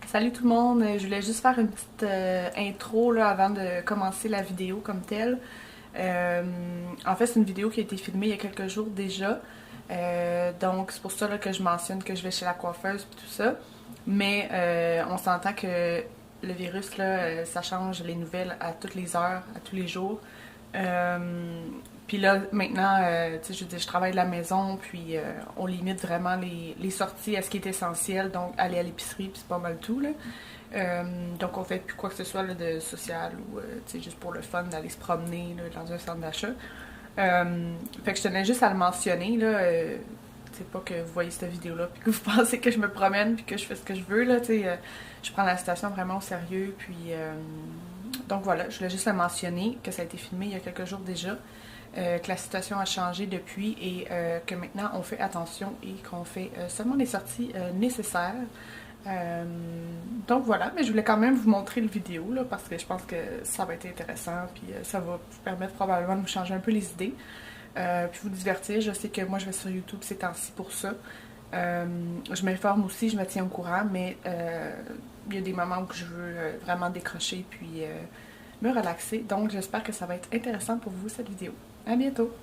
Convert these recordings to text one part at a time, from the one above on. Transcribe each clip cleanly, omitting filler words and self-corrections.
Salut tout le monde, je voulais juste faire une petite intro là, avant de commencer la vidéo comme telle. En fait, c'est une vidéo qui a été filmée il y a quelques jours déjà. Donc c'est pour ça là, que je mentionne que je vais chez la coiffeuse et tout ça. Mais on s'entend que le virus, là, ça change les nouvelles à toutes les heures, à tous les jours. Puis là, maintenant, tu sais, je veux dire, je travaille de la maison, puis on limite vraiment les sorties à ce qui est essentiel, donc aller à l'épicerie, puis c'est pas mal tout, là. Donc on fait plus quoi que ce soit là, de social ou, tu sais, juste pour le fun d'aller se promener là, dans un centre d'achat. Fait que je tenais juste à le mentionner, là. C'est pas que vous voyez cette vidéo-là puis que vous pensez que je me promène puis que je fais ce que je veux, là, tu sais. Je prends la situation vraiment au sérieux, puis... donc voilà, je voulais juste le mentionner, que ça a été filmé il y a quelques jours déjà, que la situation a changé depuis et que maintenant on fait attention et qu'on fait seulement les sorties nécessaires. Euh, donc voilà, mais je voulais quand même vous montrer le vidéo là, parce que je pense que ça va être intéressant puis ça va vous permettre probablement de vous changer un peu les idées. Puis vous divertir. Je sais que moi je vais sur YouTube ces temps-ci pour ça. Je m'informe aussi, je me tiens au courant, mais il y a des moments où je veux vraiment décrocher puis me relaxer. Donc j'espère que ça va être intéressant pour vous cette vidéo. À bientôt!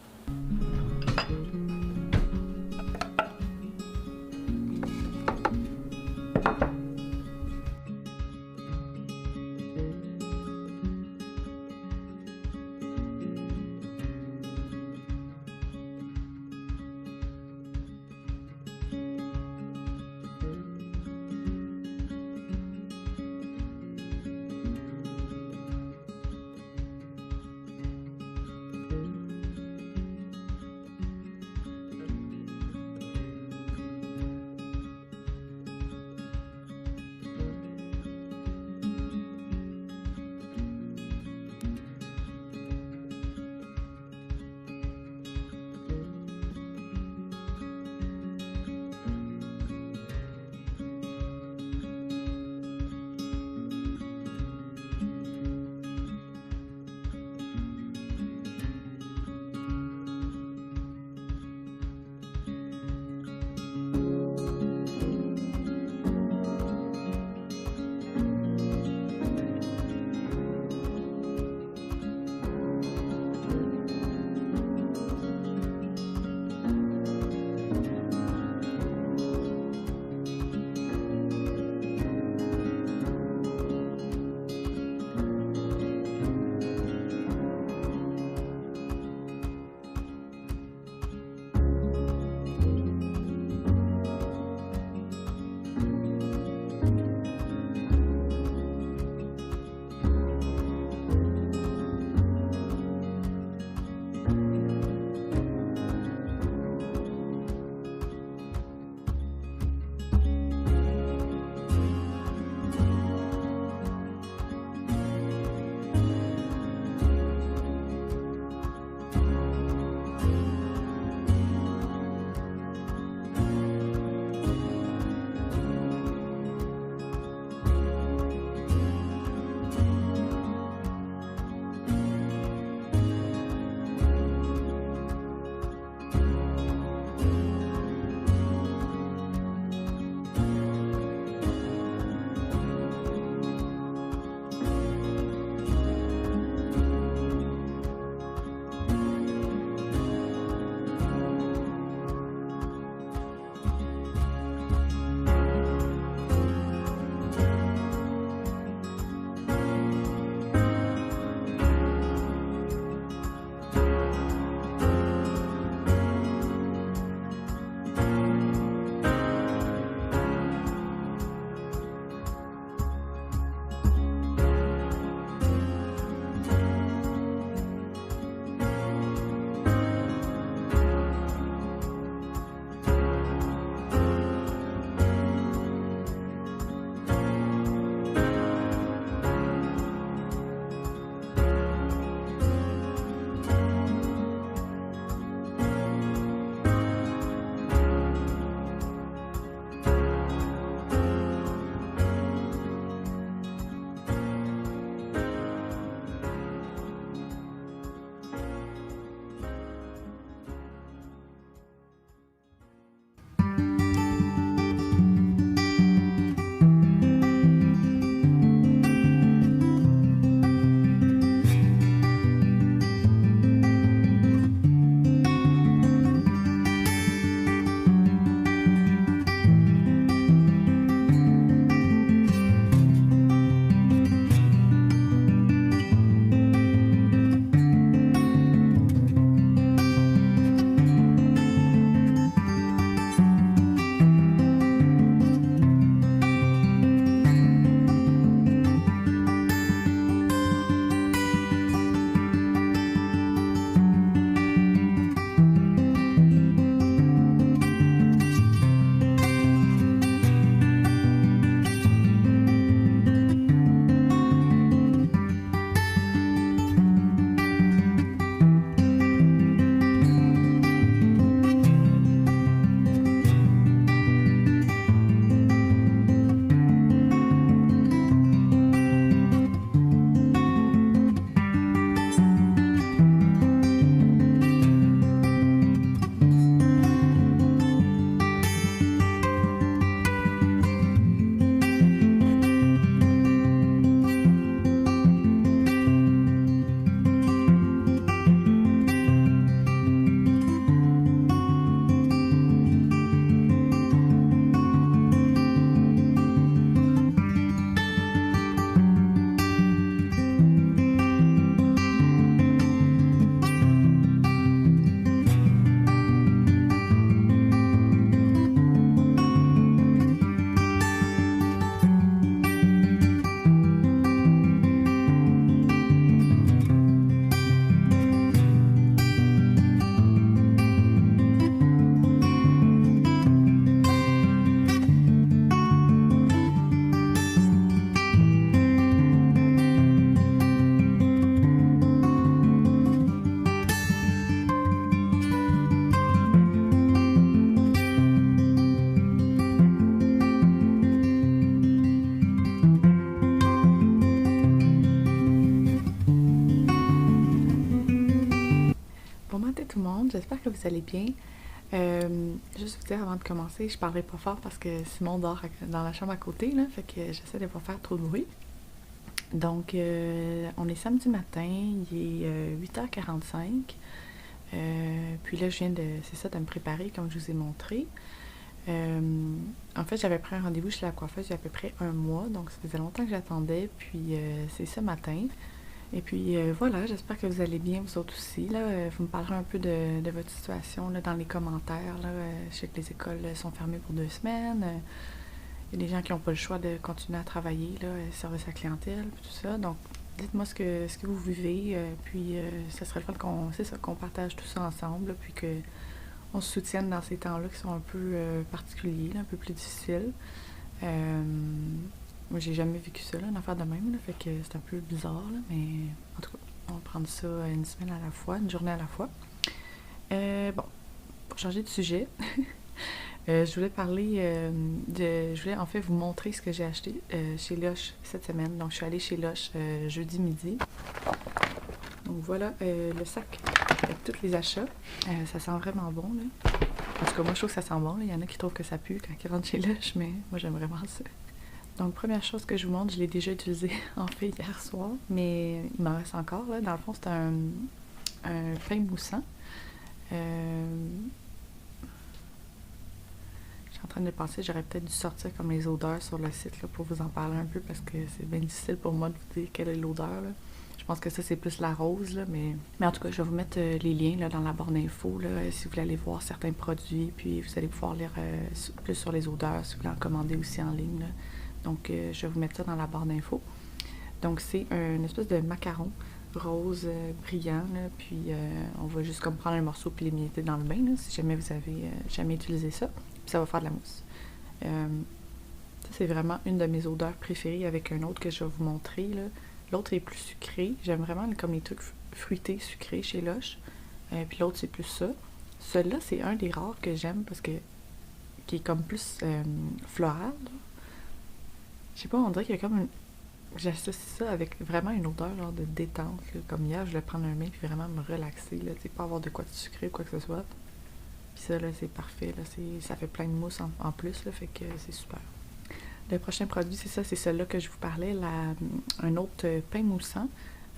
j'espère que vous allez bien. Juste vous dire avant de commencer, je parlerai pas fort parce que Simon dort dans la chambre à côté, là, fait que j'essaie de pas faire trop de bruit. Donc, on est samedi matin, il est 8h45. Puis là, je viens de me préparer comme je vous ai montré. En fait, j'avais pris un rendez-vous chez la coiffeuse il y a à peu près un mois, donc ça faisait longtemps que j'attendais, puis c'est ce matin. Et puis voilà, j'espère que vous allez bien, vous autres aussi. Là, vous me parlerez un peu de votre situation là, dans les commentaires. Là, je sais que les écoles sont fermées pour 2 semaines. Il y a des gens qui n'ont pas le choix de continuer à travailler, là, service à clientèle, puis tout ça. Donc, dites-moi ce que vous vivez, puis ça serait le fun qu'on partage tout ça ensemble, là, puis qu'on se soutienne dans ces temps-là qui sont un peu particuliers, là, un peu plus difficiles. Moi, j'ai jamais vécu ça, là, une affaire de même, là, fait que c'est un peu bizarre, là, mais en tout cas, on va prendre ça une semaine à la fois, une journée à la fois. Bon, pour changer de sujet, je voulais parler je voulais en fait vous montrer ce que j'ai acheté chez Lush cette semaine. Donc, je suis allée chez Lush jeudi midi. Donc, voilà le sac avec tous les achats. Ça sent vraiment bon, là. En tout cas, moi, je trouve que ça sent bon, là. Il y en a qui trouvent que ça pue quand ils rentrent chez Lush, mais moi, j'aime vraiment ça. Donc, première chose que je vous montre, je l'ai déjà utilisé en fait hier soir, mais il m'en reste encore, là. Dans le fond, c'est un pain moussant. Je suis en train de penser, j'aurais peut-être dû sortir comme les odeurs sur le site là, pour vous en parler un peu parce que c'est bien difficile pour moi de vous dire quelle est l'odeur, là. Je pense que ça, c'est plus la rose, là, mais en tout cas, je vais vous mettre les liens là, dans la barre d'infos là, si vous voulez aller voir certains produits, puis vous allez pouvoir lire plus sur les odeurs, si vous voulez en commander aussi en ligne, là. Donc, je vais vous mettre ça dans la barre d'infos. Donc, c'est une espèce de macaron rose brillant, là, puis on va juste comme prendre un morceau puis l'émietter dans le bain, là, si jamais vous avez jamais utilisé ça. Puis ça va faire de la mousse. Ça, c'est vraiment une de mes odeurs préférées avec un autre que je vais vous montrer, là. L'autre est plus sucré. J'aime vraiment comme les trucs fruités, sucrés chez Lush. Puis l'autre, c'est plus ça. Celui-là, c'est un des rares que j'aime parce que qui est comme plus floral, là. Je sais pas, on dirait qu'il y a comme j'associe ça avec vraiment une odeur genre de détente, là. Comme hier, je voulais prendre un bain puis vraiment me relaxer, là, tu sais, pas avoir de quoi de sucré ou quoi que ce soit. Puis ça, là, c'est parfait, là, ça fait plein de mousse en plus, là, fait que c'est super. Le prochain produit, c'est ça, c'est celui-là que je vous parlais, un autre pain moussant.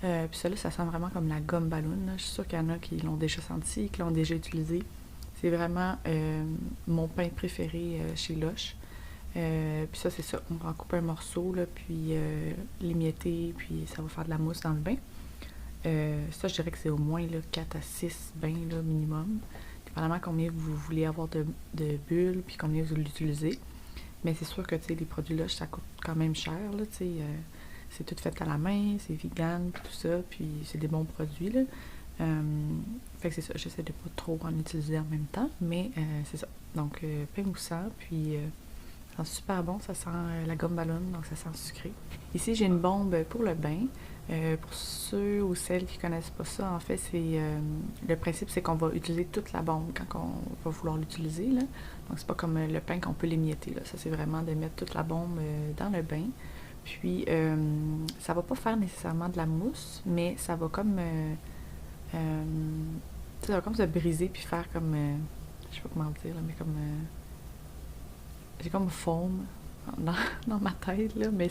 Puis celui-là, ça sent vraiment comme la gomme ballon, là. Je suis sûre qu'il y en a qui l'ont déjà senti, qui l'ont déjà utilisé. C'est vraiment mon pain préféré chez Lush. Puis ça, c'est ça. On va en couper un morceau, là, puis l'émietter, puis ça va faire de la mousse dans le bain. Ça, je dirais que c'est au moins là, 4 à 6 bains là, minimum. Dépendamment combien vous voulez avoir de bulles, puis combien vous l'utilisez. Mais c'est sûr que, tu sais, les produits là, ça coûte quand même cher, là, tu sais. C'est tout fait à la main, c'est vegan, puis tout ça, puis c'est des bons produits, là. Fait que c'est ça, j'essaie de pas trop en utiliser en même temps, mais c'est ça. Donc, pain moussant, puis ça sent super bon, ça sent la gomme ballon, donc ça sent sucré. Ici, j'ai une bombe pour le bain. Pour ceux ou celles qui connaissent pas ça, en fait, c'est le principe, c'est qu'on va utiliser toute la bombe quand on va vouloir l'utiliser, là. Donc, c'est pas comme le pain qu'on peut l'émietter, là. Ça, c'est vraiment de mettre toute la bombe dans le bain. Puis, ça va pas faire nécessairement de la mousse, mais ça va comme... ça va comme se briser puis faire comme... je sais pas comment dire, là, mais comme... j'ai comme foam dans ma tête, là, mais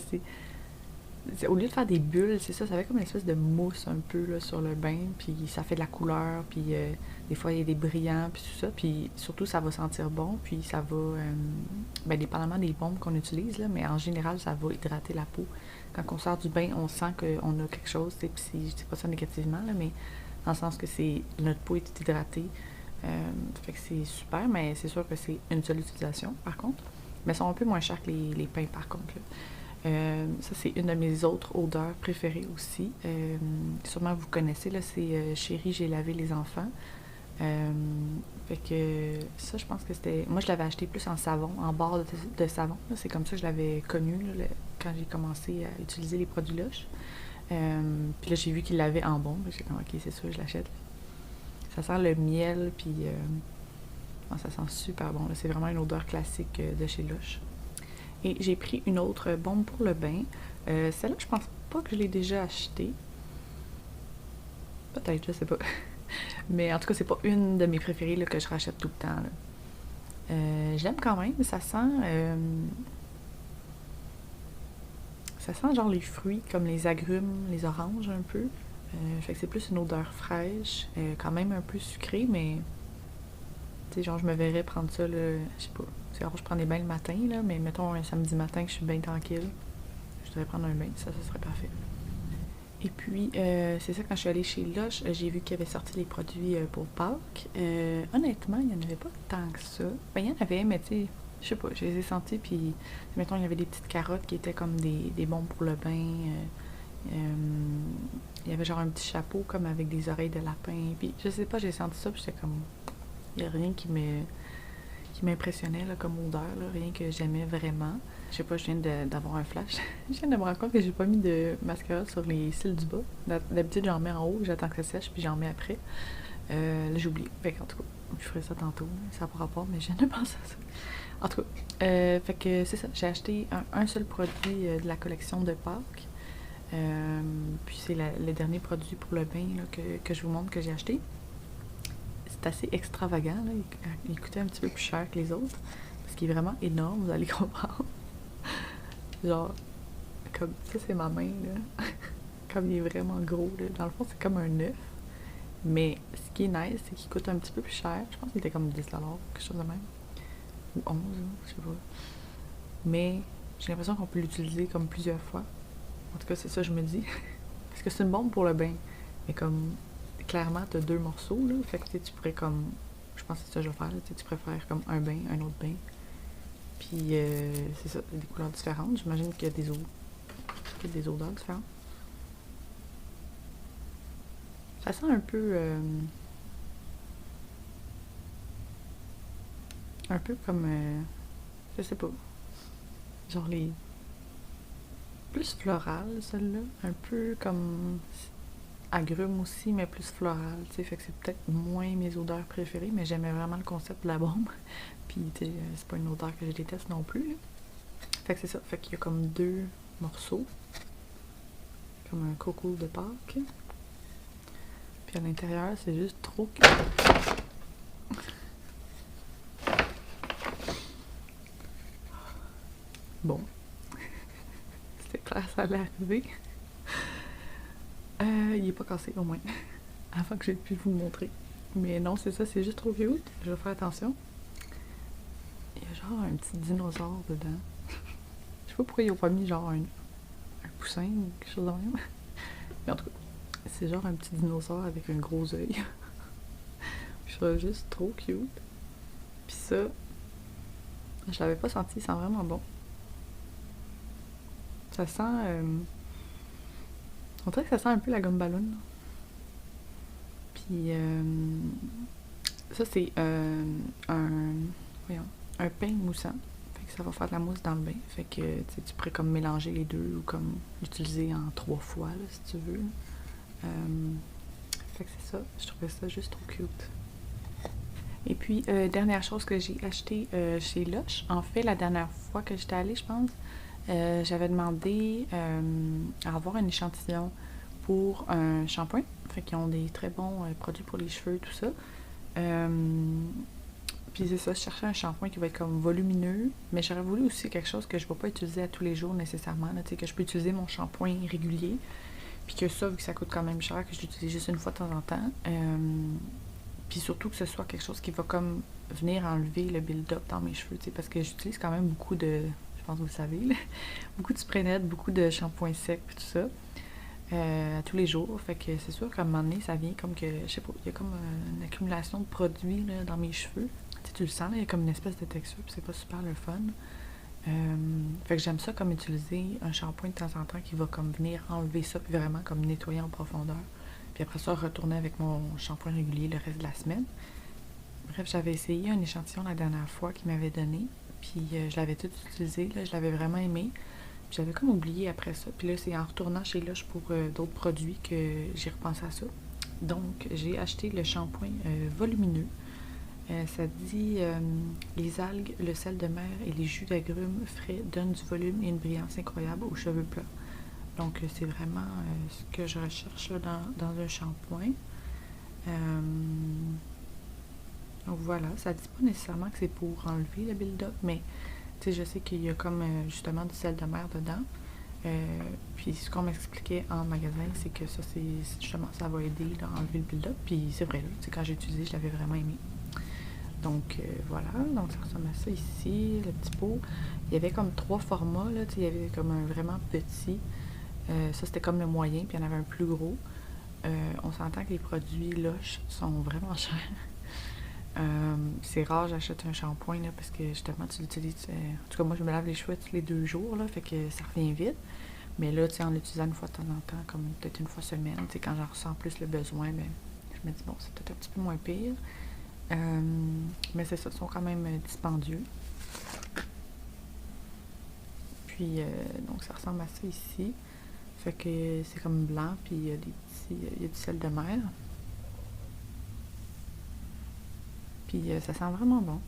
au lieu de faire des bulles, c'est ça, ça fait comme une espèce de mousse un peu là, sur le bain, puis ça fait de la couleur, puis des fois il y a des brillants, puis tout ça, puis surtout ça va sentir bon, puis ça va, ben dépendamment des bombes qu'on utilise, là, mais en général ça va hydrater la peau. Quand on sort du bain, on sent qu'on a quelque chose, puis je dis pas ça négativement, là, mais dans le sens que notre peau est hydratée, fait que c'est super, mais c'est sûr que c'est une seule utilisation par contre, mais elles sont un peu moins chères que les pains par contre, là. Ça, c'est une de mes autres odeurs préférées aussi. Sûrement vous connaissez, là, c'est Chérie, j'ai lavé les enfants. Fait que ça, je pense que c'était... Moi, je l'avais acheté plus en savon, en barre de savon, là. C'est comme ça que je l'avais connu là, quand j'ai commencé à utiliser les produits Lush. Puis là, j'ai vu qu'il l'avait en bombe. J'ai dit, ok, c'est sûr, je l'achète. Ça sent le miel, puis ça sent super bon, là. C'est vraiment une odeur classique de chez Lush. Et j'ai pris une autre bombe pour le bain. Celle-là, je pense pas que je l'ai déjà achetée. Peut-être, je sais pas. Mais en tout cas, c'est pas une de mes préférées là, que je rachète tout le temps. Là. Je l'aime quand même, ça sent genre les fruits, comme les agrumes, les oranges un peu. Fait que c'est plus une odeur fraîche, quand même un peu sucrée, mais tu sais, genre je me verrais prendre ça, là, je sais pas. C'est rare, je prends des bains le matin, là, mais mettons un samedi matin que je suis bien tranquille, je devrais prendre un bain, ça serait parfait. Et puis, c'est ça, quand je suis allée chez Lush, j'ai vu qu'il y avait sorti les produits pour Pâques. Honnêtement, il n'y en avait pas tant que ça. Ben, il y en avait, mais tu sais, je sais pas, je les ai sentis, puis mettons, il y avait des petites carottes qui étaient comme des bons pour le bain. Il y avait genre un petit chapeau comme avec des oreilles de lapin. Puis je sais pas, j'ai senti ça, puis j'étais comme, il n'y a rien qui m'impressionnait là, comme odeur, là, rien que j'aimais vraiment. Je sais pas, je viens d'avoir un flash. Je viens de me rendre compte que j'ai pas mis de mascara sur les cils du bas. D'habitude, j'en mets en haut, j'attends que ça sèche, puis j'en mets après. Là, j'ai oublié. Fait qu'en tout cas, je ferai ça tantôt. Ça n'a pas rapport, mais je viens de penser à ça. En tout cas, fait que c'est ça. J'ai acheté un seul produit de la collection de Pâques. Puis c'est le dernier produit pour le bain là, que je vous montre que j'ai acheté. C'est assez extravagant. Là. Il coûtait un petit peu plus cher que les autres. Parce qu'il est vraiment énorme, vous allez comprendre. Genre, comme ça, c'est ma main, là. Comme il est vraiment gros, là. Dans le fond, c'est comme un œuf. Mais ce qui est nice, c'est qu'il coûte un petit peu plus cher. Je pense qu'il était comme 10$, quelque chose de même. Ou 11, je sais pas. Mais j'ai l'impression qu'on peut l'utiliser comme plusieurs fois. En tout cas, c'est ça que je me dis. Parce que c'est une bombe pour le bain. Mais comme, clairement, t'as 2 morceaux, là. Fait que tu pourrais comme... Je pense que c'est ça que je vais faire, là. Tu préfères comme un bain, un autre bain. Puis, c'est ça, des couleurs différentes. J'imagine qu'il y a des odeurs différentes. Ça sent un peu... un peu comme... je sais pas. Genre les... Plus floral, celle-là. Un peu comme... agrumes aussi, mais plus floral, tu sais. Fait que c'est peut-être moins mes odeurs préférées, mais j'aimais vraiment le concept de la bombe. Puis, tu sais, c'est pas une odeur que je déteste non plus, là. Fait que c'est ça. Fait qu'il y a comme 2 morceaux. Comme un coco de Pâques. Puis à l'intérieur, c'est juste trop cute. Bon. C'était clair, ça allait arriver. Il est pas cassé, au moins. Avant que j'ai pu vous le montrer. Mais non, c'est ça, c'est juste trop cute. Je vais faire attention. Il y a genre un petit dinosaure dedans. Je sais pas pourquoi ils ont pas mis genre un poussin ou quelque chose de même. Mais en tout cas, c'est genre un petit dinosaure avec un gros œil. Je trouve juste trop cute. Puis ça, je l'avais pas senti, il sent vraiment bon. Ça sent... on dirait que ça sent un peu la gomme ballon. Puis ça c'est un pain moussant. Fait que ça va faire de la mousse dans le bain. Fait que tu pourrais comme mélanger les deux ou comme l'utiliser en 3 fois là, si tu veux. Fait que c'est ça. Je trouvais ça juste trop cute. Et puis, dernière chose que j'ai acheté chez Lush. En fait, la dernière fois que j'étais allée, je pense, j'avais demandé à avoir un échantillon pour un shampoing. Fait qu'ils ont des très bons produits pour les cheveux, tout ça. Puis c'est ça, je cherchais un shampoing qui va être comme volumineux, mais j'aurais voulu aussi quelque chose que je ne vais pas utiliser à tous les jours nécessairement, là, que je peux utiliser mon shampoing régulier, puis que ça, vu que ça coûte quand même cher, que je l'utilise juste une fois de temps en temps. Puis surtout que ce soit quelque chose qui va comme venir enlever le build-up dans mes cheveux, parce que j'utilise quand même beaucoup de, je pense que vous le savez, là, beaucoup de spray net, beaucoup de shampoing sec, puis tout ça. À tous les jours. Fait que c'est sûr qu'à un moment donné, ça vient comme que, je sais pas, il y a comme une accumulation de produits là, dans mes cheveux. Tu le sens, il y a comme une espèce de texture, puis c'est pas super le fun. Fait que j'aime ça comme utiliser un shampoing de temps en temps qui va comme venir enlever ça, puis vraiment comme nettoyer en profondeur. Puis après ça, retourner avec mon shampoing régulier le reste de la semaine. Bref, j'avais essayé un échantillon la dernière fois qu'il m'avait donné, puis je l'avais tout utilisé, là, je l'avais vraiment aimé. J'avais comme oublié après ça. Puis là, c'est en retournant chez Lush pour d'autres produits que j'ai repensé à ça. Donc, j'ai acheté le shampoing volumineux. Ça dit les algues, le sel de mer et les jus d'agrumes frais donnent du volume et une brillance incroyable aux cheveux plats. Donc, c'est vraiment ce que je recherche là, dans un shampoing. Donc voilà, ça dit pas nécessairement que c'est pour enlever le build-up, mais tu sais, je sais qu'il y a comme justement du sel de mer dedans. Puis ce qu'on m'expliquait en magasin, c'est que ça, c'est justement, ça va aider là, à enlever le build-up. Puis c'est vrai, là, quand j'ai utilisé, je l'avais vraiment aimé. Donc voilà, donc ça ressemble à ça ici, le petit pot. Il y avait comme 3 formats, là, il y avait comme un vraiment petit. Ça, c'était comme le moyen, puis il y en avait un plus gros. On s'entend que les produits Lush sont vraiment chers. C'est rare, j'achète un shampoing là, parce que justement, tu l'utilises. En tout cas, moi, je me lave les cheveux tous les 2 jours, là, fait que ça revient vite. Mais là, tu sais, en l'utilisant une fois de temps en temps, comme peut-être une fois semaine, tu sais, quand j'en ressens plus le besoin, ben, je me dis, bon, c'est peut-être un petit peu moins pire. Mais c'est ça, ils sont quand même dispendieux. Puis, donc, ça ressemble à ça ici. Fait que c'est comme blanc, puis il y a il y a du sel de mer. Puis, ça sent vraiment bon.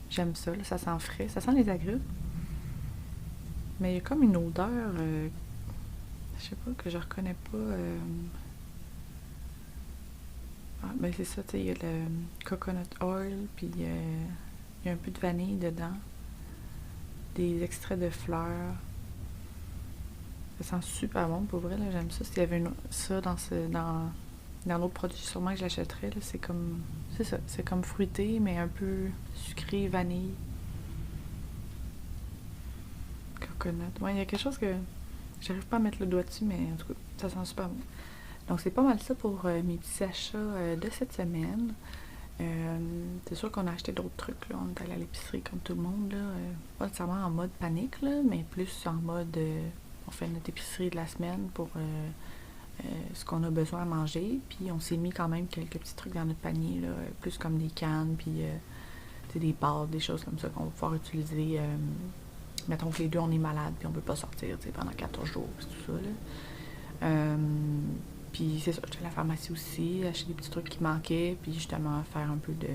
J'aime ça, là, ça sent frais, ça sent les agrumes. Mais il y a comme une odeur, je sais pas, que je reconnais pas. Ah, ben c'est ça, tu sais, il y a le coconut oil, puis il y a un peu de vanille dedans. Des extraits de fleurs. Ça sent super bon, pour vrai, là, j'aime ça. S'il y avait ça dans d'autres produits, sûrement que je l'achèterais, là, c'est ça, c'est comme fruité, mais un peu sucré, vanille. Coconut. Ouais, il y a quelque chose que j'arrive pas à mettre le doigt dessus, mais en tout cas, ça sent super bon. Donc, c'est pas mal ça pour mes petits achats de cette semaine. C'est sûr qu'on a acheté d'autres trucs, là. On est allé à l'épicerie comme tout le monde, là. Pas nécessairement en mode panique, là, mais plus en mode on fait notre épicerie de la semaine pour ce qu'on a besoin à manger. Puis on s'est mis quand même quelques petits trucs dans notre panier, là, plus comme des cannes, puis des pâtes, des choses comme ça qu'on va pouvoir utiliser. Mettons que les deux on est malade, puis on peut pas sortir pendant 14 jours, puis tout ça, là. Puis c'est ça, j'étais à la pharmacie aussi, acheter des petits trucs qui manquaient, puis justement faire un peu de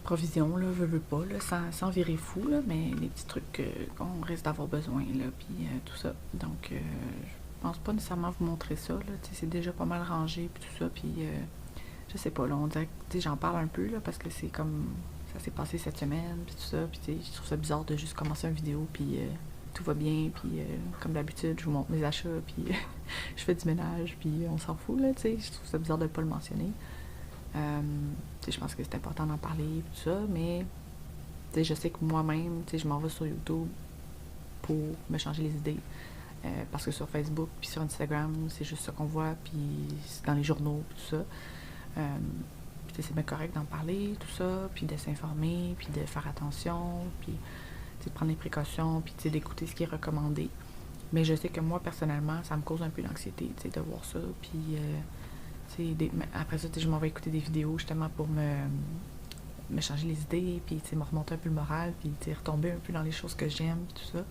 provision, là, veux pas, là, sans virer fou, là, mais les petits trucs qu'on risque d'avoir besoin, là, puis tout ça. Donc, je pense pas nécessairement vous montrer ça, là, c'est déjà pas mal rangé, puis tout ça, puis je sais pas, là, on dirait que, j'en parle un peu, là, parce que c'est comme, ça s'est passé cette semaine, puis tout ça, puis je trouve ça bizarre de juste commencer une vidéo, puis tout va bien, puis comme d'habitude, je vous montre mes achats, puis je fais du ménage, puis on s'en fout, là, tu sais, je trouve ça bizarre de pas le mentionner. Je pense que c'est important d'en parler, tout ça, mais je sais que moi-même, je m'en vais sur YouTube pour me changer les idées, parce que sur Facebook, puis sur Instagram, c'est juste ça qu'on voit, puis c'est dans les journaux, puis tout ça. Puis c'est bien correct d'en parler, tout ça, puis de s'informer, puis de faire attention, puis de prendre les précautions, puis d'écouter ce qui est recommandé. Mais je sais que moi, personnellement, ça me cause un peu d'anxiété, de voir ça, puis après ça, je m'en vais écouter des vidéos justement pour me changer les idées, puis me remonter un peu le moral, puis retomber un peu dans les choses que j'aime, tout ça.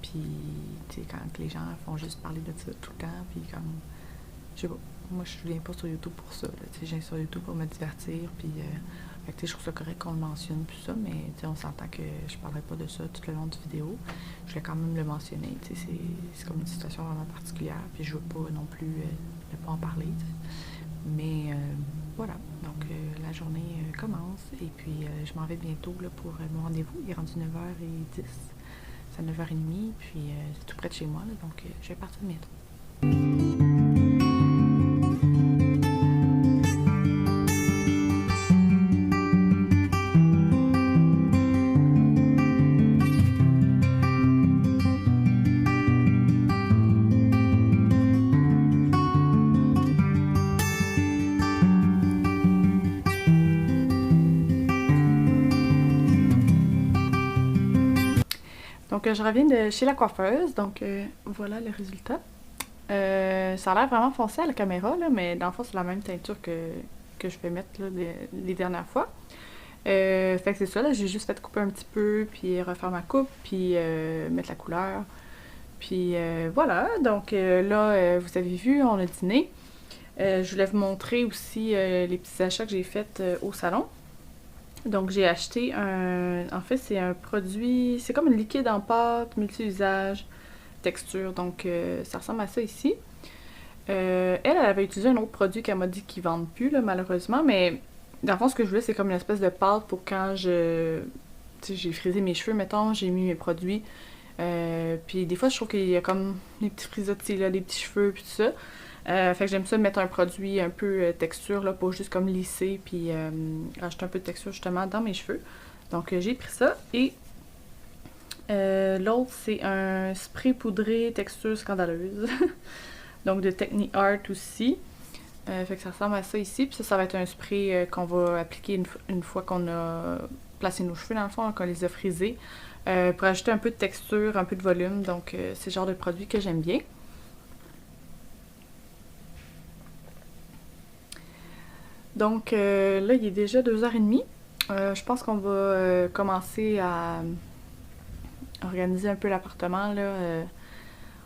Puis, quand les gens font juste parler de ça tout le temps, puis comme, je sais pas, moi je viens pas sur YouTube pour ça, je viens sur YouTube pour me divertir, puis je trouve ça correct qu'on le mentionne, tout ça, mais on s'entend que je parlerai pas de ça tout le long de la vidéo. Je vais quand même le mentionner, c'est comme une situation vraiment particulière, puis je veux pas non plus ne pas en parler, mais voilà, donc la journée commence, et puis je m'en vais bientôt là, pour mon rendez-vous. Il est rendu 9h10, c'est 9h30, puis c'est tout près de chez moi, là, donc je vais partir bientôt. Donc, je reviens de chez la coiffeuse, donc voilà le résultat. Ça a l'air vraiment foncé à la caméra, là, mais dans le fond, c'est la même teinture que je vais mettre là, les dernières fois. Fait que c'est ça, là, j'ai juste fait couper un petit peu, puis refaire ma coupe, puis mettre la couleur. Puis voilà, donc là, vous avez vu, on a dîné. Je voulais vous montrer aussi les petits achats que j'ai faits au salon. Donc, j'ai acheté en fait, c'est un produit, c'est comme une liquide en pâte, multi-usage, texture. Donc, ça ressemble à ça ici. Elle avait utilisé un autre produit qu'elle m'a dit qu'ils vendent plus, là, malheureusement, mais dans le fond, ce que je voulais, c'est comme une espèce de pâte pour quand j'ai frisé mes cheveux, mettons, j'ai mis mes produits. Puis des fois, je trouve qu'il y a comme des petits frisottis, là, des petits cheveux, puis tout ça. Fait que j'aime ça mettre un produit un peu texture, là, pour juste comme lisser, puis rajouter un peu de texture, justement, dans mes cheveux. Donc, j'ai pris ça. Et l'autre, c'est un spray poudré texture scandaleuse. Donc, de Techni-Art aussi. Fait que ça ressemble à ça ici. Puis ça va être un spray qu'on va appliquer une fois qu'on a placé nos cheveux, dans le fond, qu'on les a frisés. Pour ajouter un peu de texture, un peu de volume. Donc, c'est le genre de produit que j'aime bien. Donc, là, il est déjà 2h30. Je pense qu'on va commencer à organiser un peu l'appartement, là.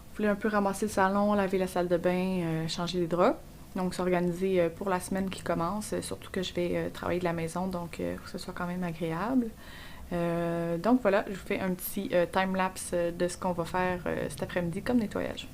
On voulait un peu ramasser le salon, laver la salle de bain, changer les draps. Donc, s'organiser pour la semaine qui commence, surtout que je vais travailler de la maison, donc il faut que ce soit quand même agréable. Donc voilà, je vous fais un petit time-lapse de ce qu'on va faire cet après-midi comme nettoyage.